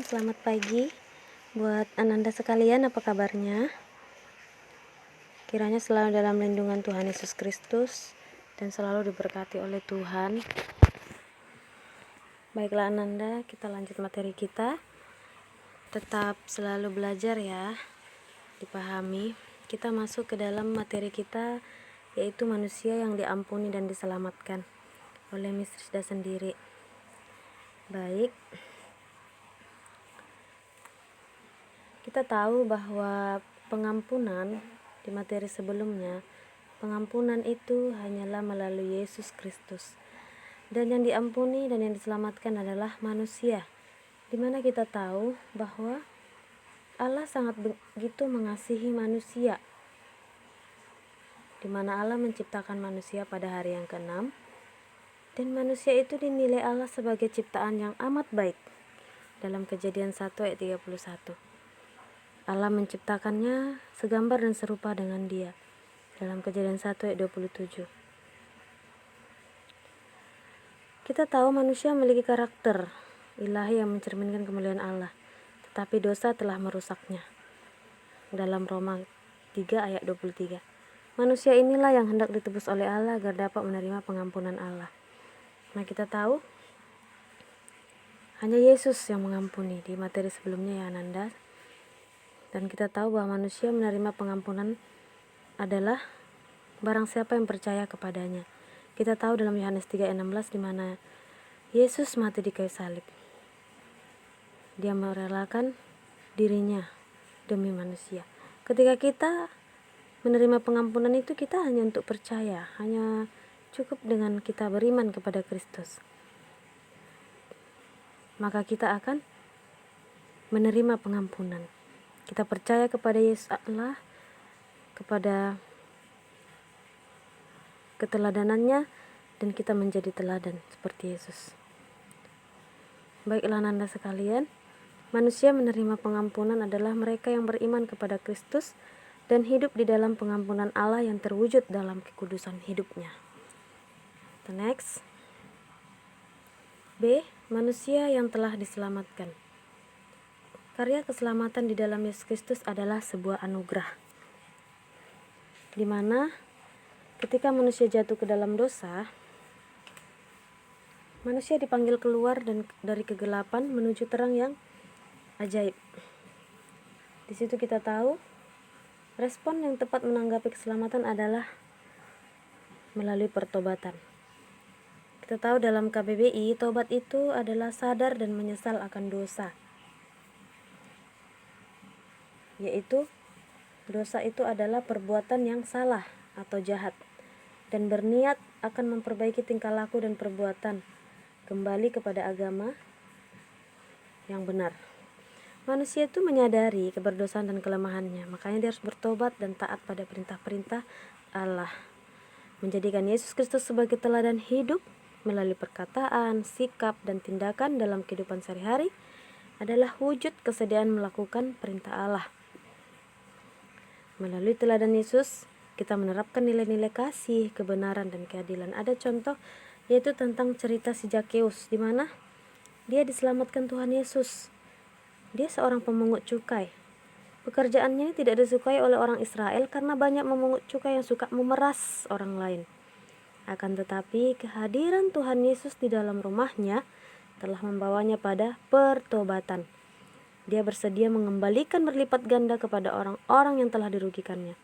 selamat pagi buat Ananda sekalian, apa kabarnya? Kiranya selalu dalam lindungan Tuhan Yesus Kristus dan selalu diberkati oleh Tuhan. Baiklah Ananda, kita lanjut materi kita. Tetap selalu belajar ya, dipahami. Kita masuk ke dalam materi kita, yaitu manusia yang diampuni dan diselamatkan oleh Miss Rizda sendiri. Baik, kita tahu bahwa pengampunan di materi sebelumnya, pengampunan itu hanyalah melalui Yesus Kristus. Dan yang diampuni dan yang diselamatkan adalah manusia. Dimana kita tahu bahwa Allah sangat begitu mengasihi manusia. Dimana Allah menciptakan manusia pada hari yang ke-6. Dan manusia itu dinilai Allah sebagai ciptaan yang amat baik. Dalam Kejadian 1 ayat 31. Allah menciptakannya segambar dan serupa dengan Dia. Dalam Kejadian 1 ayat 27. Kita tahu manusia memiliki karakter ilahi yang mencerminkan kemuliaan Allah, tetapi dosa telah merusaknya. Dalam Roma 3 ayat 23. Manusia inilah yang hendak ditebus oleh Allah agar dapat menerima pengampunan Allah. Nah, kita tahu hanya Yesus yang mengampuni di materi sebelumnya ya Ananda. Dan kita tahu bahwa manusia menerima pengampunan adalah barang siapa yang percaya kepadanya. Kita tahu dalam Yohanes 3 ayat 16 di mana Yesus mati di kayu salib. Dia merelakan dirinya demi manusia. Ketika kita menerima pengampunan itu, kita hanya untuk percaya, hanya cukup dengan kita beriman kepada Kristus. Maka kita akan menerima pengampunan. Kita percaya kepada Yesus Allah, kepada keteladanannya, dan kita menjadi teladan seperti Yesus. Baiklah Nanda sekalian, manusia menerima pengampunan adalah mereka yang beriman kepada Kristus dan hidup di dalam pengampunan Allah yang terwujud dalam kekudusan hidupnya. The next. B. Manusia yang telah diselamatkan. Karya keselamatan di dalam Yesus Kristus adalah sebuah anugerah, di mana ketika manusia jatuh ke dalam dosa, manusia dipanggil keluar dan dari kegelapan menuju terang yang ajaib. Di situ kita tahu respon yang tepat menanggapi keselamatan adalah melalui pertobatan. Kita tahu dalam KBBI, tobat itu adalah sadar dan menyesal akan dosa. Yaitu dosa itu adalah perbuatan yang salah atau jahat dan berniat akan memperbaiki tingkah laku dan perbuatan kembali kepada agama yang benar. Manusia itu menyadari keberdosaan dan kelemahannya, makanya dia harus bertobat dan taat pada perintah-perintah Allah. Menjadikan Yesus Kristus sebagai teladan hidup melalui perkataan, sikap, dan tindakan dalam kehidupan sehari-hari adalah wujud kesediaan melakukan perintah Allah. Melalui teladan Yesus, kita menerapkan nilai-nilai kasih, kebenaran, dan keadilan. Ada contoh, yaitu tentang cerita si Zakeus, di mana dia diselamatkan Tuhan Yesus. Dia seorang pemungut cukai. Pekerjaannya tidak disukai oleh orang Israel karena banyak memungut cukai yang suka memeras orang lain. Akan tetapi, kehadiran Tuhan Yesus di dalam rumahnya telah membawanya pada pertobatan. Dia bersedia mengembalikan berlipat ganda kepada orang-orang yang telah dirugikannya.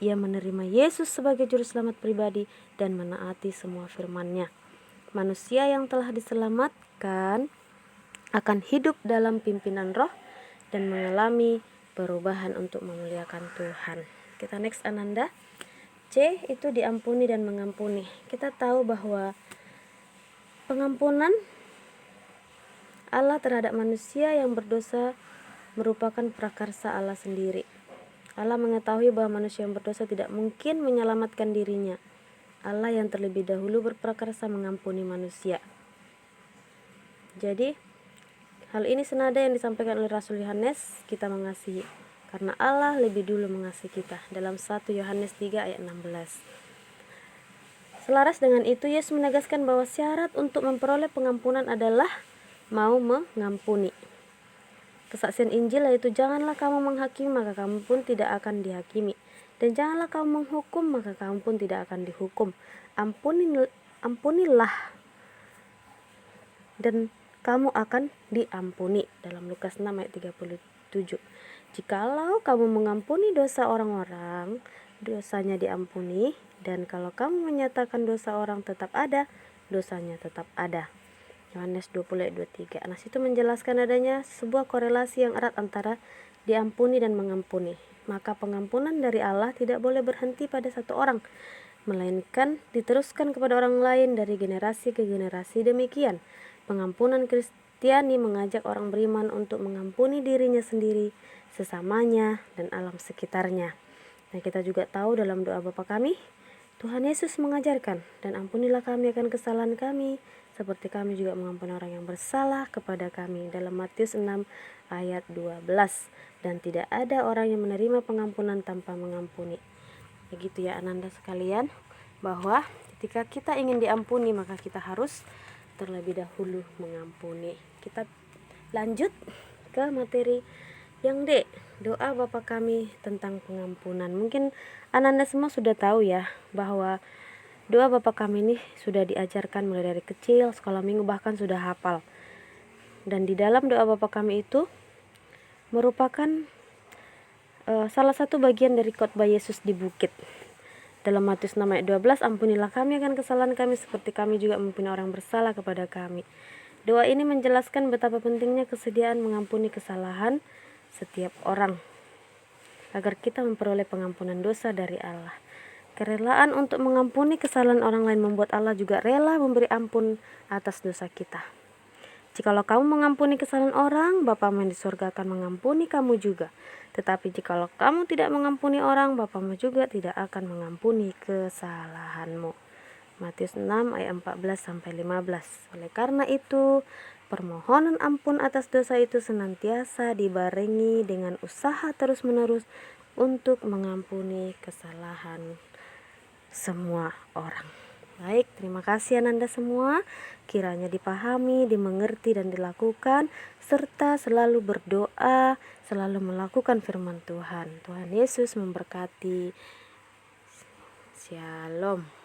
Ia menerima Yesus sebagai juru selamat pribadi dan menaati semua firman-Nya. Manusia yang telah diselamatkan akan hidup dalam pimpinan Roh dan mengalami perubahan untuk memuliakan Tuhan. Kita next Ananda. C itu diampuni dan mengampuni. Kita tahu bahwa pengampunan Allah terhadap manusia yang berdosa merupakan prakarsa Allah sendiri. Allah mengetahui bahwa manusia yang berdosa tidak mungkin menyelamatkan dirinya. Allah yang terlebih dahulu berprakarsa mengampuni manusia. Jadi, hal ini senada yang disampaikan oleh Rasul Yohanes, kita mengasihi karena Allah lebih dulu mengasihi kita. Dalam 1 Yohanes 3 ayat 16. Selaras dengan itu, Yesus menegaskan bahwa syarat untuk memperoleh pengampunan adalah mau mengampuni. kesaksian Injil, yaitu janganlah kamu menghakimi maka kamu pun tidak akan dihakimi, dan janganlah kamu menghukum maka kamu pun tidak akan dihukum. Ampunilah dan kamu akan diampuni, dalam Lukas 6 ayat 37. Jikalau kamu mengampuni dosa orang-orang, dosanya diampuni, dan kalau kamu menyatakan dosa orang tetap ada, dosanya tetap ada. Yohanes 20 ayat 23. Nah, situ menjelaskan adanya sebuah korelasi yang erat antara diampuni dan mengampuni. Maka pengampunan dari Allah tidak boleh berhenti pada satu orang, melainkan diteruskan kepada orang lain dari generasi ke generasi. Demikian, pengampunan Kristiani mengajak orang beriman untuk mengampuni dirinya sendiri, sesamanya, dan alam sekitarnya. Nah, kita juga tahu dalam doa Bapa kami, Tuhan Yesus mengajarkan, dan ampunilah kami akan kesalahan kami, seperti kami juga mengampuni orang yang bersalah kepada kami, dalam Matius 6 ayat 12. Dan tidak ada orang yang menerima pengampunan tanpa mengampuni. Begitu ya Ananda sekalian, bahwa ketika kita ingin diampuni maka kita harus terlebih dahulu mengampuni. Kita lanjut ke materi yang D, doa Bapa kami tentang pengampunan. Mungkin Ananda semua sudah tahu ya, bahwa doa Bapa kami ini sudah diajarkan mulai dari kecil, sekolah minggu, bahkan sudah hafal. Dan di dalam doa Bapa kami itu merupakan salah satu bagian dari khotbah Yesus di bukit. Dalam Matius 6 ayat 12, ampunilah kami akan kesalahan kami seperti kami juga mengampuni orang bersalah kepada kami. Doa ini menjelaskan betapa pentingnya kesediaan mengampuni kesalahan setiap orang, agar kita memperoleh pengampunan dosa dari Allah. Kerelaan untuk mengampuni kesalahan orang lain membuat Allah juga rela memberi ampun atas dosa kita. Jikalau kamu mengampuni kesalahan orang, Bapamu yang di surga akan mengampuni kamu juga. Tetapi jikalau kamu tidak mengampuni orang, Bapamu juga tidak akan mengampuni kesalahanmu. Matius 6 ayat 14-15. Oleh karena itu, permohonan ampun atas dosa itu senantiasa dibarengi dengan usaha terus-menerus untuk mengampuni kesalahan semua orang. Baik, terima kasih Ananda semua. Kiranya dipahami, dimengerti, dan dilakukan, serta selalu berdoa, selalu melakukan firman Tuhan. Tuhan Yesus memberkati. Shalom.